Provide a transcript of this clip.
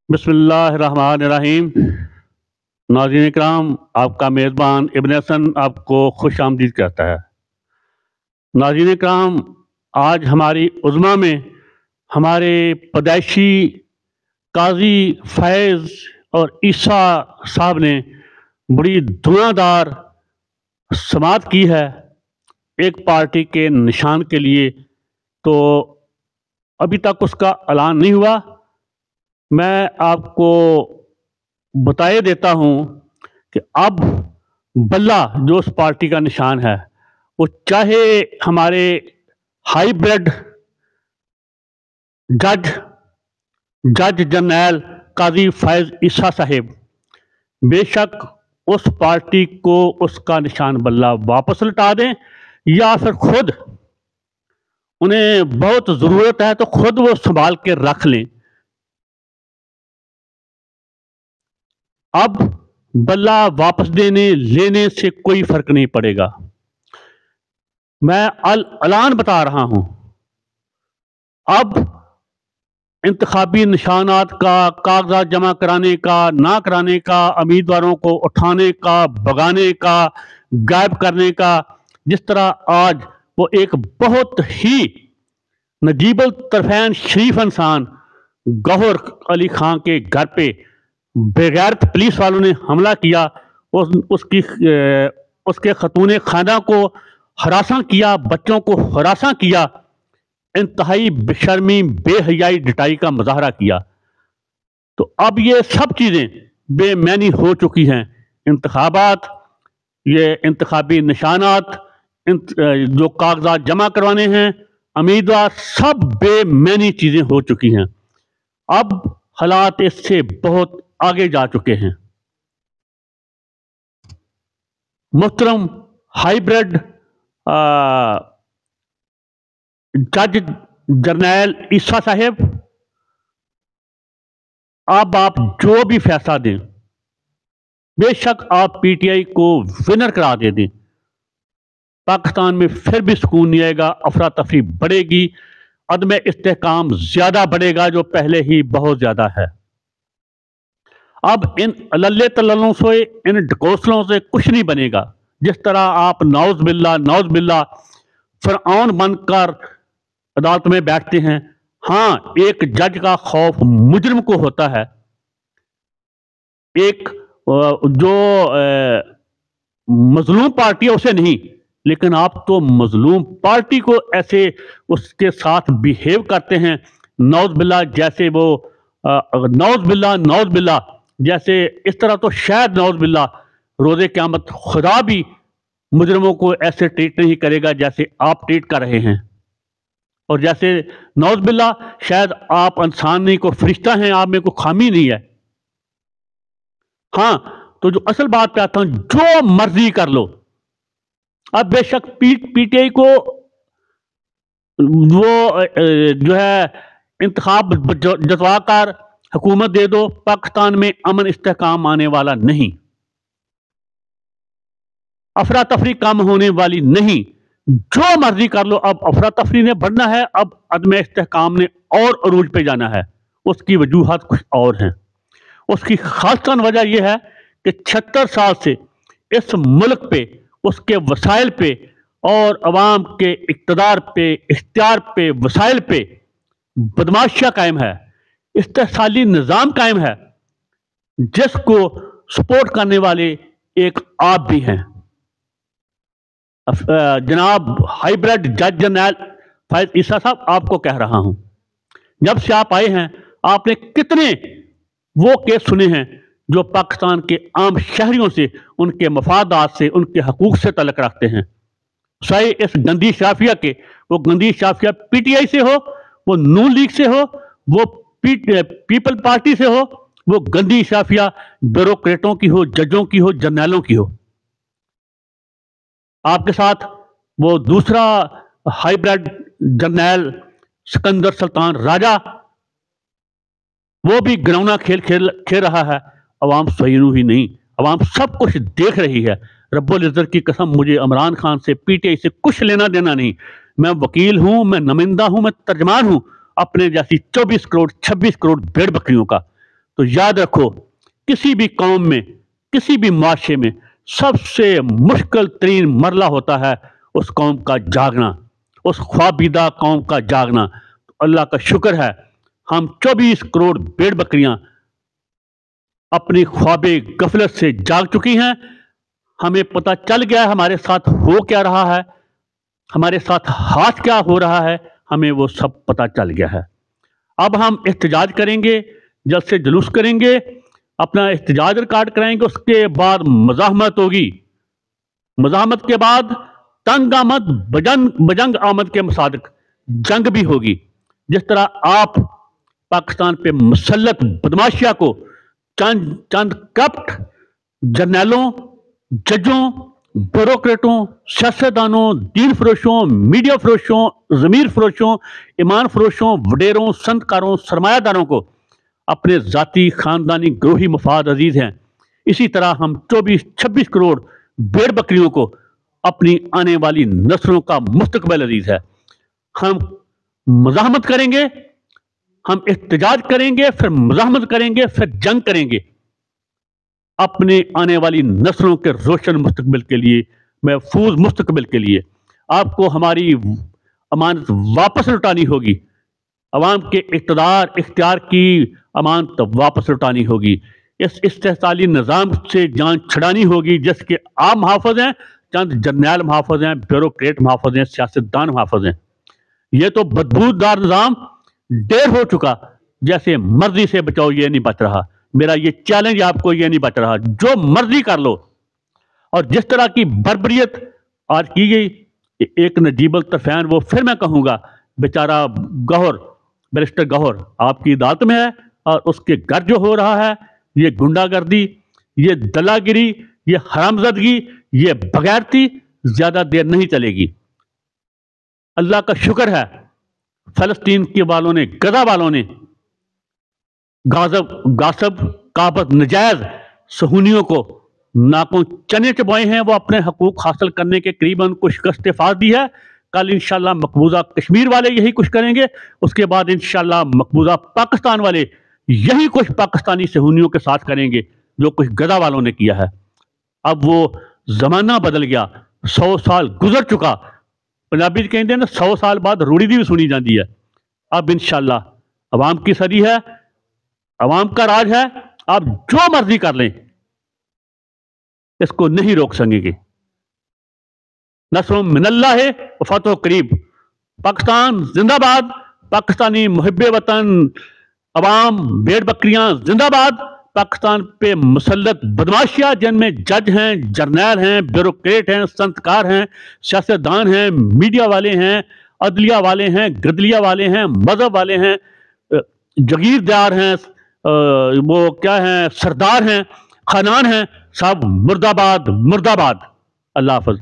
بسم اللہ الرحمن الرحیم۔ ناظرین کرام، آپ کا میزبان ابن حسن آپ کو خوش آمدید کہتا ہے۔ ناظرین کرام، آج ہماری عظما میں ہمارے پیدائشی قاضی فیض اور عیسیٰ صاحب نے بڑی دھواں دار سماعت کی ہے ایک پارٹی کے نشان کے لیے، تو ابھی تک اس کا اعلان نہیں ہوا۔ میں آپ کو بتائے دیتا ہوں کہ اب بلہ جو اس پارٹی کا نشان ہے، وہ چاہے ہمارے ہائی بریڈ جج جرنیل قاضی فیض عیسیٰ صاحب بے شک اس پارٹی کو اس کا نشان بلہ واپس لٹا دیں، یا پھر خود انہیں بہت ضرورت ہے تو خود وہ سنبھال کے رکھ لیں۔ اب بلہ واپس دینے لینے سے کوئی فرق نہیں پڑے گا۔ میں اعلان بتا رہا ہوں، اب انتخابی نشانات کا، کاغذات جمع کرانے کا، نہ کرانے کا، امیدواروں کو اٹھانے کا، بگانے کا، غائب کرنے کا، جس طرح آج وہ ایک بہت ہی نجیب الطرفین شریف انسان گوہر علی خان کے گھر پہ بغیرت پولیس والوں نے حملہ کیا، اس کے خاتون خانہ کو ہراساں کیا، بچوں کو ہراساں کیا، انتہائی بے شرمی، بے حیائی، ڈٹائی کا مظاہرہ کیا، تو اب یہ سب چیزیں بے معنی ہو چکی ہیں۔ انتخابات، یہ انتخابی نشانات، جو کاغذات جمع کروانے ہیں، امیدوار، سب بے معنی چیزیں ہو چکی ہیں۔ اب حالات اس سے بہت آگے جا چکے ہیں۔ محترم ہائی بریڈ جج جرنیل عیسیٰ صاحب، اب آپ جو بھی فیصلہ دیں، بے شک آپ پی ٹی آئی کو ونر کرا دیں، پاکستان میں پھر بھی سکون نہیں آئے گا، افراتفری بڑھے گی، عدم استحکام زیادہ بڑھے گا جو پہلے ہی بہت زیادہ ہے۔ اب ان اللہ تللوں سے، ان ڈکوسلوں سے کچھ نہیں بنے گا۔ جس طرح آپ نعوذ باللہ فرعون بن کر عدالت میں بیٹھتے ہیں، ہاں ایک جج کا خوف مجرم کو ہوتا ہے، ایک جو مظلوم پارٹی ہے اسے نہیں، لیکن آپ تو مظلوم پارٹی کو ایسے اس کے ساتھ بیہیو کرتے ہیں، نعوذ باللہ، جیسے وہ نعوذ باللہ جیسے اس طرح تو شاید نعوذ باللہ روز قیامت خدا بھی مجرموں کو ایسے ٹریٹ نہیں کرے گا جیسے آپ ٹریٹ کر رہے ہیں، اور جیسے نعوذ باللہ شاید آپ انسان نہیں، کوئی فرشتہ ہیں، آپ میں کوئی خامی نہیں ہے۔ ہاں تو جو اصل بات پہ آتا ہوں، جو مرضی کر لو، اب بے شک پی ٹی آئی کو وہ جو ہے انتخاب جتوا کر حکومت دے دو، پاکستان میں امن استحکام آنے والا نہیں، افراتفری کم ہونے والی نہیں، جو مرضی کر لو۔ اب افراتفری نے بڑھنا ہے، اب عدم استحکام نے اور عروج پہ جانا ہے۔ اس کی وجوہات کچھ اور ہیں۔ اس کی خاصتاً وجہ یہ ہے کہ 76 سال سے اس ملک پہ، اس کے وسائل پہ اور عوام کے اقتدار پہ، اختیار پہ، وسائل پہ بدماشیہ قائم ہے، استحصالی نظام قائم ہے، جس کو سپورٹ کرنے والے ایک آپ بھی ہیں۔ جناب ہائی بریڈ جج جرنیل فیض عیسیٰ صاحب، آپ کو کہہ رہا ہوں، جب سے آپ آئے ہیں آپ نے کتنے وہ کیس سنے ہیں جو پاکستان کے عام شہریوں سے، ان کے مفادات سے، ان کے حقوق سے تعلق رکھتے ہیں، سوائے اس گندی شافیہ کے۔ وہ گندی شافیہ پی ٹی آئی سے ہو، وہ نون لیگ سے ہو، وہ پیپل پارٹی سے ہو، وہ گندی شافیہ بیوروکریٹوں کی ہو، ججوں کی ہو، جرنیلوں کی ہو۔ آپ کے ساتھ وہ دوسرا ہائی بریڈ جرنیل سکندر سلطان راجہ، وہ بھی گرونا کھیل رہا ہے۔ عوام سوئینو ہی نہیں، عوام سب کچھ دیکھ رہی ہے۔ رب العزت کی قسم، مجھے عمران خان سے، پی ٹی آئی سے کچھ لینا دینا نہیں۔ میں وکیل ہوں، میں نمائندہ ہوں، میں ترجمان ہوں اپنے جیسی 24 کروڑ 26 کروڑ بھیڑ بکریوں کا۔ تو یاد رکھو کسی بھی قوم میں کسی بھی معاشرے میں سب سے مشکل ترین مرحلہ ہوتا ہے اس قوم کا جاگنا، اس خوابیدہ قوم کا جاگنا۔ تو اللہ کا شکر ہے ہم 24 کروڑ بھیڑ بکریاں اپنی خواب غفلت سے جاگ چکی ہیں۔ ہمیں پتہ چل گیا ہے ہمارے ساتھ ہو کیا رہا ہے، ہمارے ساتھ ہاتھ کیا ہو رہا ہے، ہمیں وہ سب پتہ چل گیا ہے۔ اب ہم احتجاج کریں گے، جلد سے جلوس کریں گے، اپنا احتجاج ریکارڈ کرائیں گے، اس کے بعد مزاحمت ہوگی، مزاحمت کے بعد تنگ آمد بجنگ آمد کے مصادق جنگ بھی ہوگی۔ جس طرح آپ پاکستان پہ مسلط بدماشیہ کو چند کرپٹ جرنیلوں، ججوں، بیوروکریٹوں، سیاستدانوں، دین فروشوں، میڈیا فروشوں، ضمیر فروشوں، ایمان فروشوں، وڈیروں، صنعتکاروں، سرمایہ داروں کو اپنے ذاتی خاندانی گروہی مفاد عزیز ہیں، اسی طرح ہم 24-26 کروڑ بھیڑ بکریوں کو اپنی آنے والی نسلوں کا مستقبل عزیز ہے۔ ہم مزاحمت کریں گے، ہم احتجاج کریں گے، پھر مزاحمت کریں گے، پھر جنگ کریں گے، اپنے آنے والی نسلوں کے روشن مستقبل کے لیے، محفوظ مستقبل کے لیے۔ آپ کو ہماری امانت واپس لوٹانی ہوگی، عوام کے اقتدار اختیار کی امانت واپس لوٹانی ہوگی، اس استحصالی نظام سے جان چھڑانی ہوگی جس کے عام محافظ ہیں، چند جرنیل محافظ ہیں، بیوروکریٹ محافظ ہیں، سیاستدان محافظ ہیں۔ یہ تو بدبودار نظام دیر ہو چکا، جیسے مرضی سے بچاؤ یہ نہیں بچ رہا۔ میرا یہ چیلنج آپ کو، یہ نہیں بچ رہا، جو مرضی کر لو۔ اور جس طرح کی بربریت آج کی گئی، ایک نجیب الطرفین، وہ پھر میں کہوں گا بیچارہ گوہر، بیرسٹر گوہر آپ کی عدالت میں ہے، اور اس کے گھر جو ہو رہا ہے یہ گنڈا گردی، یہ دلہ گیری، یہ حرامزدگی، یہ بغیرتی زیادہ دیر نہیں چلے گی۔ اللہ کا شکر ہے فلسطین کے والوں نے، غزہ والوں نے غاصب قابض نجائز صہیونیوں کو ناکوں چنے چبائے ہیں، وہ اپنے حقوق حاصل کرنے کے قریباً کو شکست فاس دی ہے۔ کل انشاءاللہ مقبوضہ کشمیر والے یہی کچھ کریں گے، اس کے بعد انشاءاللہ مقبوضہ پاکستان والے یہی کچھ پاکستانی صہیونیوں کے ساتھ کریں گے جو کچھ غزہ والوں نے کیا ہے۔ اب وہ زمانہ بدل گیا، 100 سال گزر چکا، پنجابی کہتے ہیں نا 100 سال بعد روڑی بھی سنی جاتی ہے۔ اب انشاءاللہ عوام کی صدی ہے، عوام کا راج ہے، آپ جو مرضی کر لیں اس کو نہیں روک سکیں گے۔ نصر من اللہ ہے، فتح قریب۔ پاکستان زندہ باد، پاکستانی محب وطن عوام، بھیڑ بکریاں زندہ باد۔ پاکستان پہ مسلط بدماشیہ جن میں جج ہیں، جرنیل ہیں، بیوروکریٹ ہیں، صنعتکار ہیں، سیاستدان ہیں، میڈیا والے ہیں، عدلیہ والے ہیں، گردلیہ والے ہیں، مذہب والے ہیں، جگیردار ہیں، وہ کیا ہیں، سردار ہیں، خانان ہیں، سب مرد آباد مرد آباد۔ اللہ حافظ۔